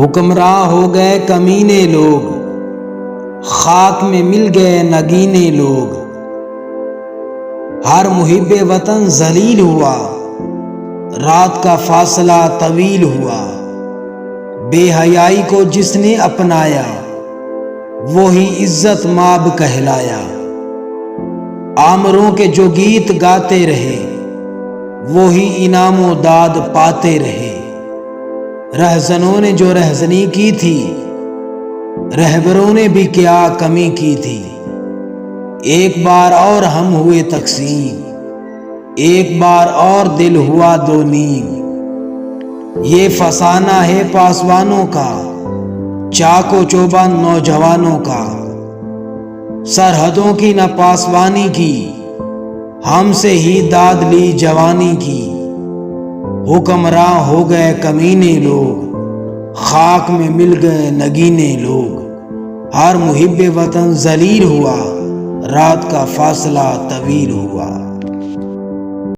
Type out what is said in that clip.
حکمراں ہو گئے کمینے لوگ، خاک میں مل گئے نگینے لوگ۔ ہر محب وطن ذلیل ہوا، رات کا فاصلہ طویل ہوا۔ بے حیائی کو جس نے اپنایا، وہی عزت مآب کہلایا۔ آمروں کے جو گیت گاتے رہے، وہی انعام و داد پاتے رہے۔ رہزنوں نے جو رہزنی کی تھی، رہبروں نے بھی کیا کمی کی تھی۔ ایک بار اور ہم ہوئے تقسیم، ایک بار اور دل ہوا دو نیم۔ یہ فسانہ ہے پاسبانوں کا، چاق و چوبند نوجوانوں کا۔ سرحدوں کی نہ پاسبانی کی، ہم سے ہی داد لی جوانی کی۔ حکمراں ہو گئے کمینے لوگ، خاک میں مل گئے نگینے لوگ۔ ہر محب وطن ذلیل ہوا، رات کا فاصلہ طویل ہوا۔